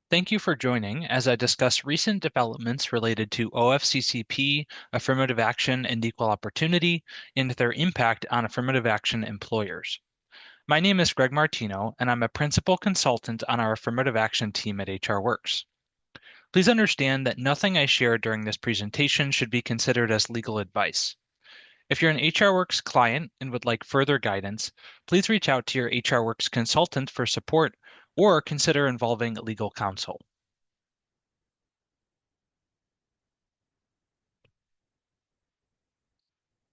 Thank you for joining as I discuss recent developments related to OFCCP, affirmative action, and equal opportunity, and their impact on affirmative action employers. My name is Greg Martino, and I'm a principal consultant on our affirmative action team at HR Works. Please understand that nothing I share during this presentation should be considered as legal advice. If you're an HR Works client and would like further guidance, please reach out to your HR Works consultant for support or consider involving legal counsel.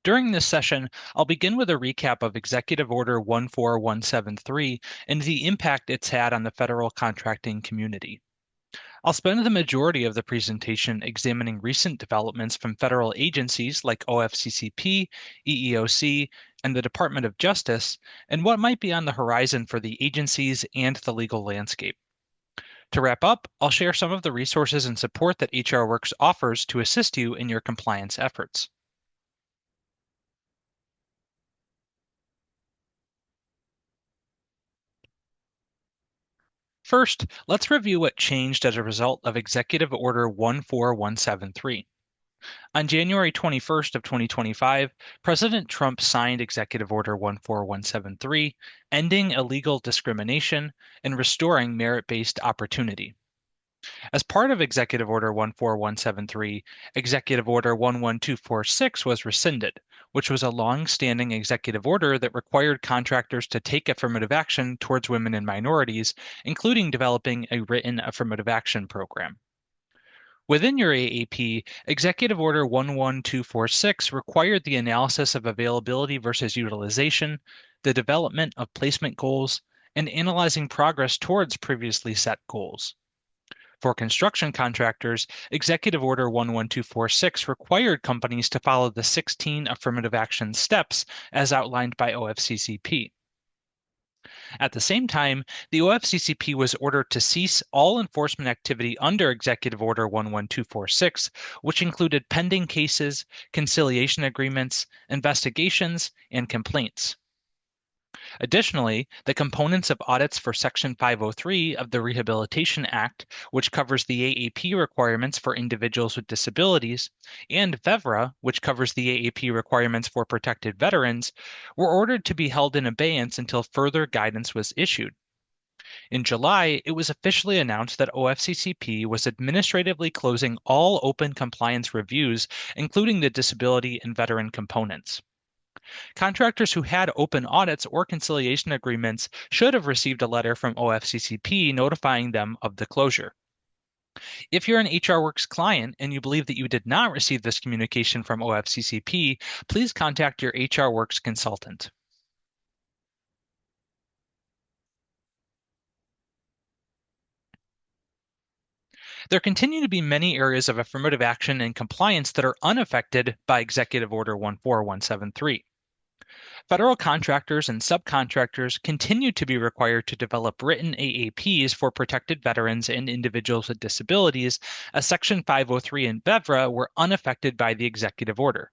During this session, I'll begin with a recap of Executive Order 14173 and the impact it's had on the federal contracting community. I'll spend the majority of the presentation examining recent developments from federal agencies like OFCCP, EEOC, and the Department of Justice, and what might be on the horizon for the agencies and the legal landscape. To wrap up, I'll share some of the resources and support that HR Works offers to assist you in your compliance efforts. First, let's review what changed as a result of Executive Order 14173. On January 21st of 2025, President Trump signed Executive Order 14173, ending illegal discrimination and restoring merit-based opportunity. As part of Executive Order 14173, Executive Order 11246 was rescinded, which was a long-standing executive order that required contractors to take affirmative action towards women and minorities, including developing a written affirmative action program. Within your AAP, Executive Order 11246 required the analysis of availability versus utilization, the development of placement goals, and analyzing progress towards previously set goals. For construction contractors, Executive Order 11246 required companies to follow the 16 affirmative action steps as outlined by OFCCP. At the same time, the OFCCP was ordered to cease all enforcement activity under Executive Order 11246, which included pending cases, conciliation agreements, investigations, and complaints. Additionally, the components of audits for Section 503 of the Rehabilitation Act, which covers the AAP requirements for individuals with disabilities, and VEVRA, which covers the AAP requirements for protected veterans, were ordered to be held in abeyance until further guidance was issued. In July, it was officially announced that OFCCP was administratively closing all open compliance reviews, including the disability and veteran components. Contractors who had open audits or conciliation agreements should have received a letter from OFCCP notifying them of the closure. If you're an HR Works client and you believe that you did not receive this communication from OFCCP, please contact your HR Works consultant. There continue to be many areas of affirmative action and compliance that are unaffected by Executive Order 14173. Federal contractors and subcontractors continue to be required to develop written AAPs for protected veterans and individuals with disabilities, as Section 503 and VEVRA were unaffected by the executive order.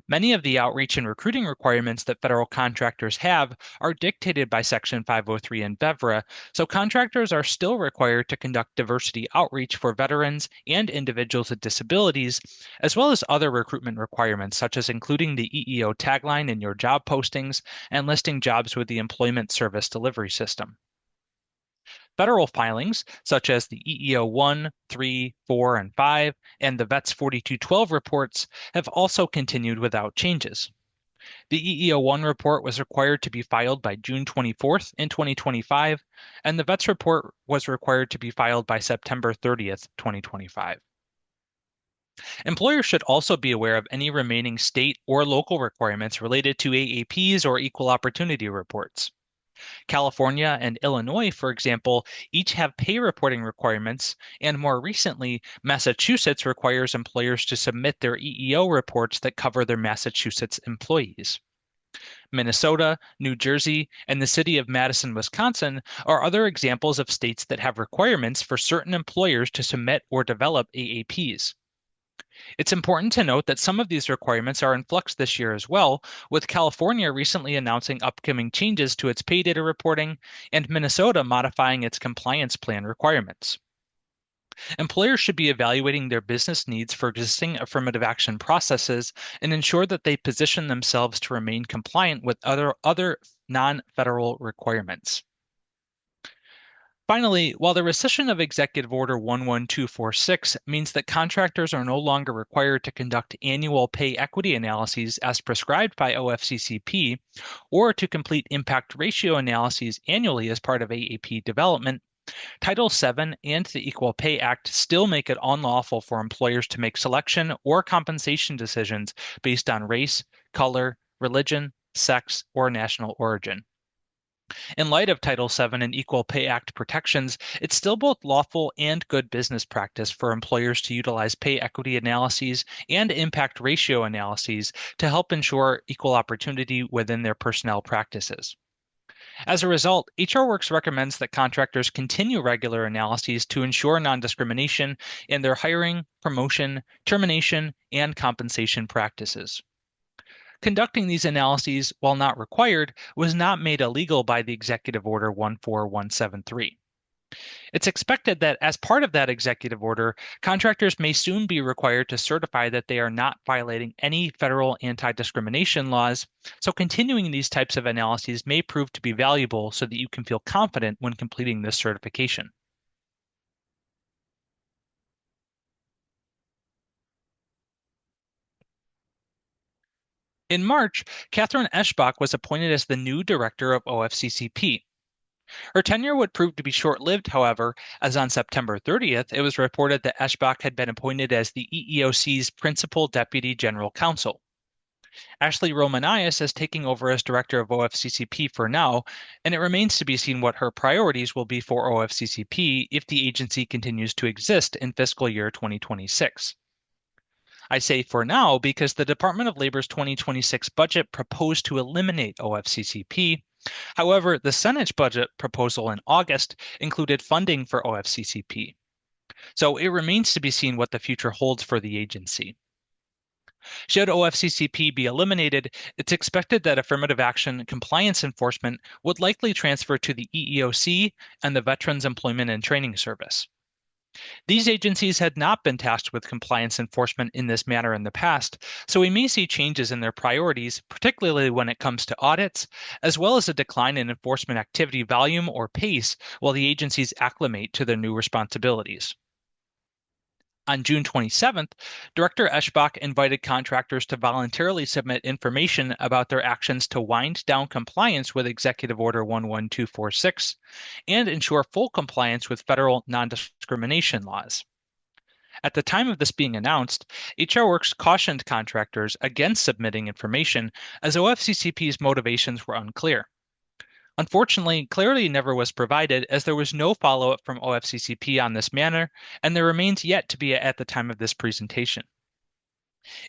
Many of the outreach and recruiting requirements that federal contractors have are dictated by Section 503 and VEVRA, so contractors are still required to conduct diversity outreach for veterans and individuals with disabilities, as well as other recruitment requirements, such as including the EEO tagline in your job postings and listing jobs with the Employment Service Delivery System. Federal filings, such as the EEO 1, 3, 4, and 5, and the VETS 4212 reports, have also continued without changes. The EEO 1 report was required to be filed by June 24th in 2025, and the VETS report was required to be filed by September 30th, 2025. Employers should also be aware of any remaining state or local requirements related to AAPs or equal opportunity reports. California and Illinois, for example, each have pay reporting requirements, and more recently, Massachusetts requires employers to submit their EEO reports that cover their Massachusetts employees. Minnesota, New Jersey, and the city of Madison, Wisconsin are other examples of states that have requirements for certain employers to submit or develop AAPs. It's important to note that some of these requirements are in flux this year as well, with California recently announcing upcoming changes to its pay data reporting and Minnesota modifying its compliance plan requirements. Employers should be evaluating their business needs for existing affirmative action processes and ensure that they position themselves to remain compliant with other non-federal requirements. Finally, while the rescission of Executive Order 11246 means that contractors are no longer required to conduct annual pay equity analyses as prescribed by OFCCP or to complete impact ratio analyses annually as part of AAP development, Title VII and the Equal Pay Act still make it unlawful for employers to make selection or compensation decisions based on race, color, religion, sex, or national origin. In light of Title VII and Equal Pay Act protections, it's still both lawful and good business practice for employers to utilize pay equity analyses and impact ratio analyses to help ensure equal opportunity within their personnel practices. As a result, HR Works recommends that contractors continue regular analyses to ensure non-discrimination in their hiring, promotion, termination, and compensation practices. Conducting these analyses, while not required, was not made illegal by the Executive Order 14173. It's expected that as part of that executive order, contractors may soon be required to certify that they are not violating any federal anti-discrimination laws, so continuing these types of analyses may prove to be valuable so that you can feel confident when completing this certification. In March, Catherine Eschbach was appointed as the new director of OFCCP. Her tenure would prove to be short-lived, however, as on September 30th, it was reported that Eschbach had been appointed as the EEOC's Principal Deputy General Counsel. Ashley Romanias is taking over as director of OFCCP for now, and it remains to be seen what her priorities will be for OFCCP if the agency continues to exist in fiscal year 2026. I say for now because the Department of Labor's 2026 budget proposed to eliminate OFCCP. However, the Senate's budget proposal in August included funding for OFCCP. So it remains to be seen what the future holds for the agency. Should OFCCP be eliminated, it's expected that affirmative action compliance enforcement would likely transfer to the EEOC and the Veterans Employment and Training Service. These agencies had not been tasked with compliance enforcement in this manner in the past, so we may see changes in their priorities, particularly when it comes to audits, as well as a decline in enforcement activity volume or pace while the agencies acclimate to their new responsibilities. On June 27th, Director Eschbach invited contractors to voluntarily submit information about their actions to wind down compliance with Executive Order 11246 and ensure full compliance with federal non-discrimination laws. At the time of this being announced, HR Works cautioned contractors against submitting information as OFCCP's motivations were unclear. Unfortunately, clarity never was provided as there was no follow-up from OFCCP on this matter, and there remains yet to be at the time of this presentation.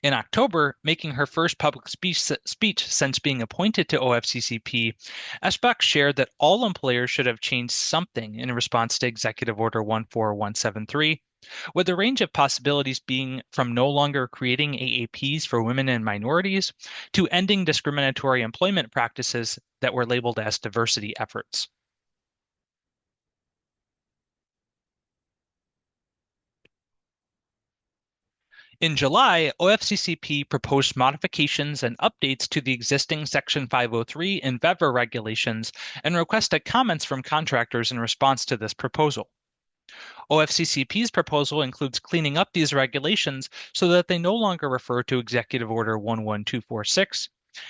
In October, making her first public speech since being appointed to OFCCP, Eschbach shared that all employers should have changed something in response to Executive Order 14173, with the range of possibilities being from no longer creating AAPs for women and minorities to ending discriminatory employment practices that were labeled as diversity efforts. In July, OFCCP proposed modifications and updates to the existing Section 503 and VEVRA regulations and requested comments from contractors in response to this proposal. OFCCP's proposal includes cleaning up these regulations so that they no longer refer to Executive Order 11246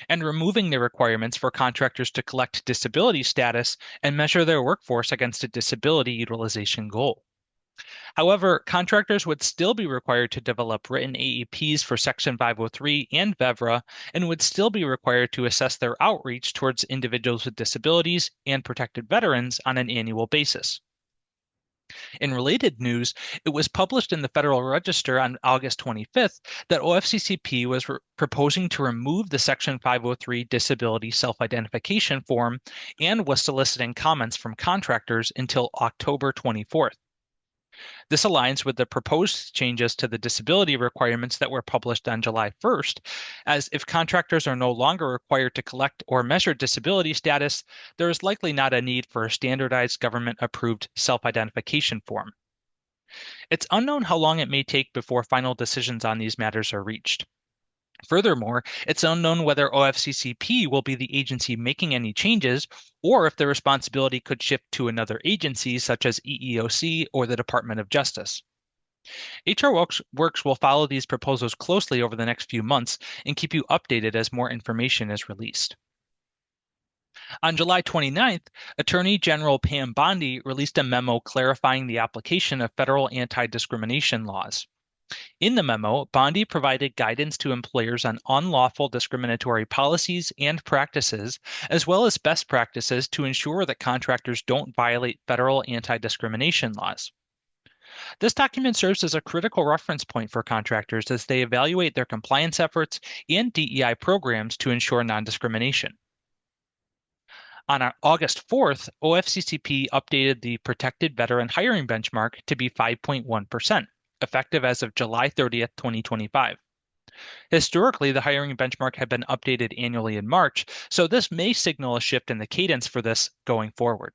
and removing the requirements for contractors to collect disability status and measure their workforce against a disability utilization goal. However, contractors would still be required to develop written AEPs for Section 503 and VEVRA and would still be required to assess their outreach towards individuals with disabilities and protected veterans on an annual basis. In related news, it was published in the Federal Register on August 25th that OFCCP was proposing to remove the Section 503 disability self-identification form and was soliciting comments from contractors until October 24th. This aligns with the proposed changes to the disability requirements that were published on July 1st, as if contractors are no longer required to collect or measure disability status, there is likely not a need for a standardized government-approved self-identification form. It's unknown how long it may take before final decisions on these matters are reached. Furthermore, it's unknown whether OFCCP will be the agency making any changes, or if the responsibility could shift to another agency such as EEOC or the Department of Justice. HR Works will follow these proposals closely over the next few months and keep you updated as more information is released. On July 29th, Attorney General Pam Bondi released a memo clarifying the application of federal anti-discrimination laws. In the memo, Bondi provided guidance to employers on unlawful discriminatory policies and practices, as well as best practices to ensure that contractors don't violate federal anti-discrimination laws. This document serves as a critical reference point for contractors as they evaluate their compliance efforts and DEI programs to ensure non-discrimination. On August 4th, OFCCP updated the Protected Veteran Hiring Benchmark to be 5.1%, effective as of July 30th, 2025. Historically, the hiring benchmark had been updated annually in March, so this may signal a shift in the cadence for this going forward.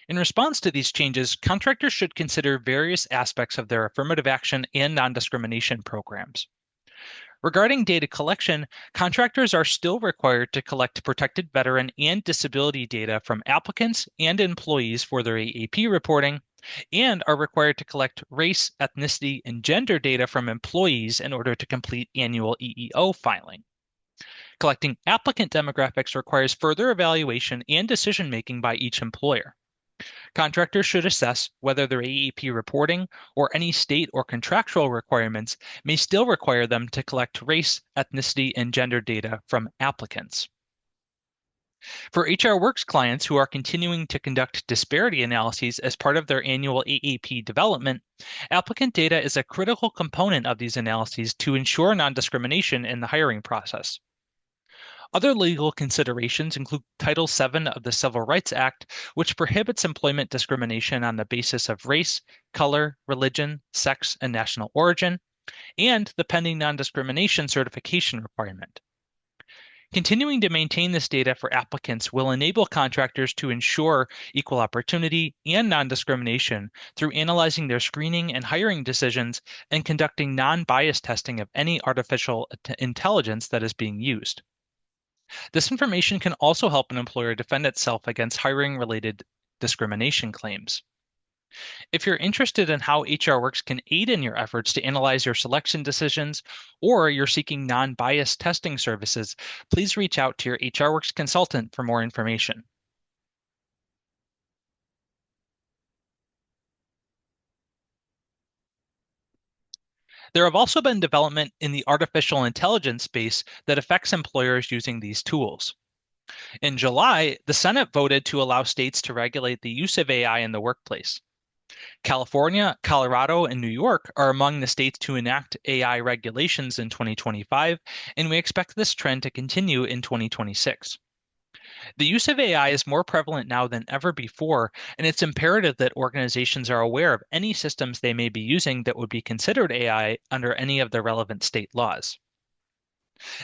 In response to these changes, contractors should consider various aspects of their affirmative action and non-discrimination programs. Regarding data collection, contractors are still required to collect protected veteran and disability data from applicants and employees for their AAP reporting, and are required to collect race, ethnicity, and gender data from employees in order to complete annual EEO filing. Collecting applicant demographics requires further evaluation and decision making by each employer. Contractors should assess whether their AEP reporting or any state or contractual requirements may still require them to collect race, ethnicity, and gender data from applicants. For HR Works clients who are continuing to conduct disparity analyses as part of their annual AEP development, applicant data is a critical component of these analyses to ensure non-discrimination in the hiring process. Other legal considerations include Title VII of the Civil Rights Act, which prohibits employment discrimination on the basis of race, color, religion, sex, and national origin, and the pending non-discrimination certification requirement. Continuing to maintain this data for applicants will enable contractors to ensure equal opportunity and non-discrimination through analyzing their screening and hiring decisions and conducting non-biased testing of any artificial intelligence that is being used. This information can also help an employer defend itself against hiring-related discrimination claims. If you're interested in how HR Works can aid in your efforts to analyze your selection decisions, or you're seeking non-biased testing services, please reach out to your HR Works consultant for more information. There have also been development in the artificial intelligence space that affects employers using these tools. In July, the Senate voted to allow states to regulate the use of AI in the workplace. California, Colorado, and New York are among the states to enact AI regulations in 2025, and we expect this trend to continue in 2026. The use of AI is more prevalent now than ever before, and it's imperative that organizations are aware of any systems they may be using that would be considered AI under any of the relevant state laws.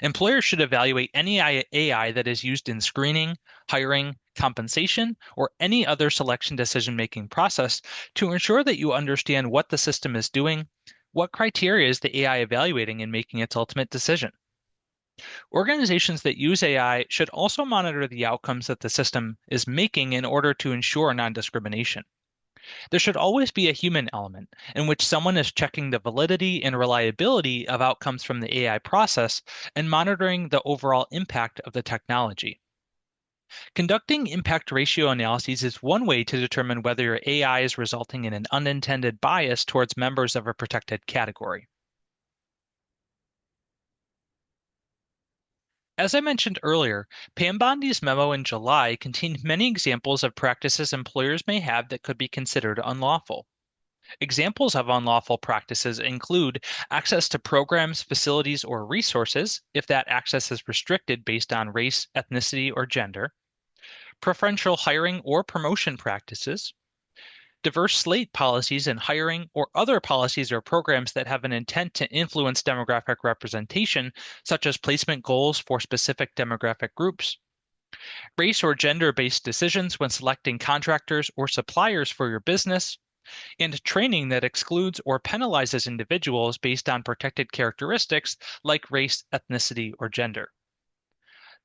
Employers should evaluate any AI that is used in screening, hiring, compensation, or any other selection decision-making process to ensure that you understand what the system is doing, what criteria is the AI evaluating in making its ultimate decision. Organizations that use AI should also monitor the outcomes that the system is making in order to ensure non-discrimination. There should always be a human element in which someone is checking the validity and reliability of outcomes from the AI process and monitoring the overall impact of the technology. Conducting impact ratio analyses is one way to determine whether your AI is resulting in an unintended bias towards members of a protected category. As I mentioned earlier, Pam Bondi's memo in July contained many examples of practices employers may have that could be considered unlawful. Examples of unlawful practices include access to programs, facilities, or resources, if that access is restricted based on race, ethnicity, or gender, preferential hiring or promotion practices, diverse slate policies in hiring, or other policies or programs that have an intent to influence demographic representation, such as placement goals for specific demographic groups, race or gender-based decisions when selecting contractors or suppliers for your business, and training that excludes or penalizes individuals based on protected characteristics like race, ethnicity, or gender.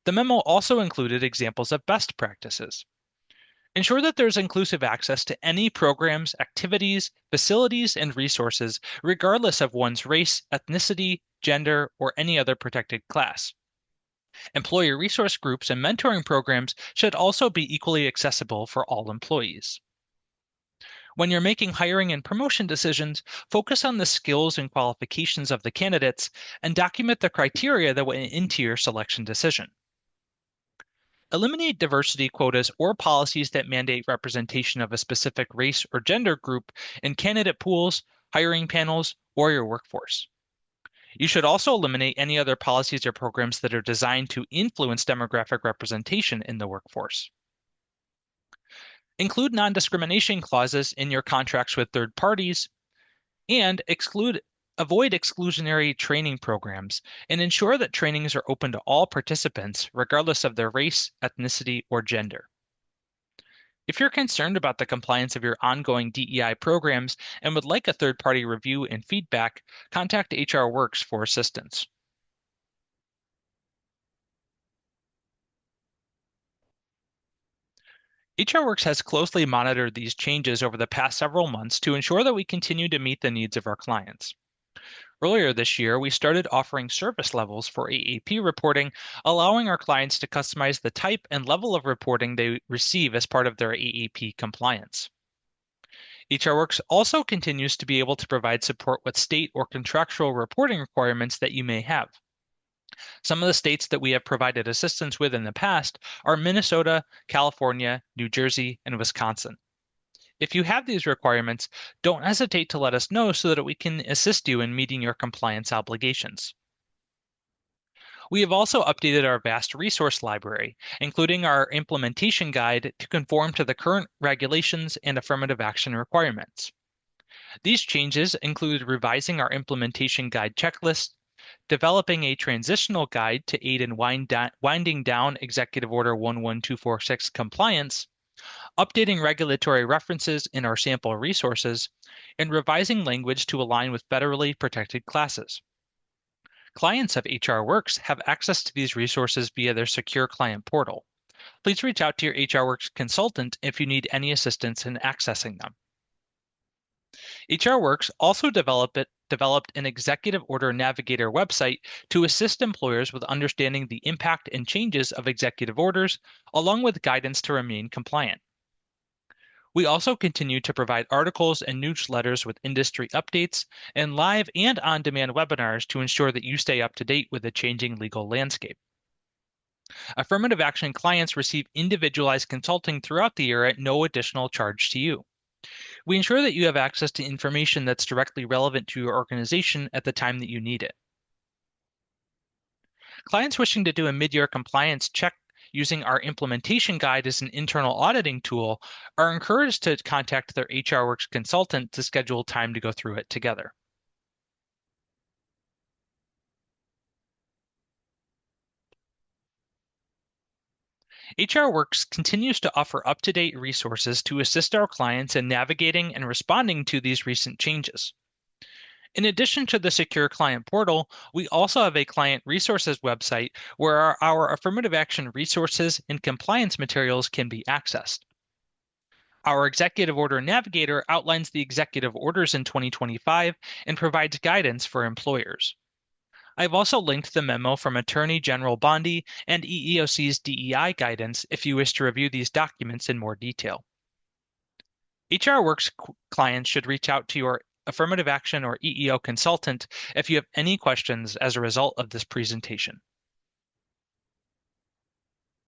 The memo also included examples of best practices. Ensure that there's inclusive access to any programs, activities, facilities, and resources, regardless of one's race, ethnicity, gender, or any other protected class. Employee resource groups and mentoring programs should also be equally accessible for all employees. When you're making hiring and promotion decisions, focus on the skills and qualifications of the candidates and document the criteria that went into your selection decision. Eliminate diversity quotas or policies that mandate representation of a specific race or gender group in candidate pools, hiring panels, or your workforce. You should also eliminate any other policies or programs that are designed to influence demographic representation in the workforce. Include non-discrimination clauses in your contracts with third parties, and avoid exclusionary training programs, and ensure that trainings are open to all participants, regardless of their race, ethnicity, or gender. If you're concerned about the compliance of your ongoing DEI programs and would like a third-party review and feedback, contact HR Works for assistance. HR Works has closely monitored these changes over the past several months to ensure that we continue to meet the needs of our clients. Earlier this year, we started offering service levels for AAP reporting, allowing our clients to customize the type and level of reporting they receive as part of their AAP compliance. HRWorks also continues to be able to provide support with state or contractual reporting requirements that you may have. Some of the states that we have provided assistance with in the past are Minnesota, California, New Jersey, and Wisconsin. If you have these requirements, don't hesitate to let us know so that we can assist you in meeting your compliance obligations. We have also updated our vast resource library, including our implementation guide to conform to the current regulations and affirmative action requirements. These changes include revising our implementation guide checklist, developing a transitional guide to aid in winding down Executive Order 11246 compliance, updating regulatory references in our sample resources, and revising language to align with federally protected classes. Clients of HR Works have access to these resources via their secure client portal. Please reach out to your HR Works consultant if you need any assistance in accessing them. HR Works also developed an Executive Order Navigator website to assist employers with understanding the impact and changes of executive orders, along with guidance to remain compliant. We also continue to provide articles and newsletters with industry updates and live and on-demand webinars to ensure that you stay up to date with the changing legal landscape. Affirmative action clients receive individualized consulting throughout the year at no additional charge to you. We ensure that you have access to information that's directly relevant to your organization at the time that you need it. Clients wishing to do a mid-year compliance check using our implementation guide as an internal auditing tool are encouraged to contact their HR Works consultant to schedule time to go through it together. HR Works continues to offer up-to-date resources to assist our clients in navigating and responding to these recent changes. In addition to the secure client portal, we also have a client resources website where our affirmative action resources and compliance materials can be accessed. Our Executive Order Navigator outlines the executive orders in 2025 and provides guidance for employers. I've also linked the memo from Attorney General Bondi and EEOC's DEI guidance if you wish to review these documents in more detail. HR Works clients should reach out to your affirmative action or EEO consultant if you have any questions as a result of this presentation.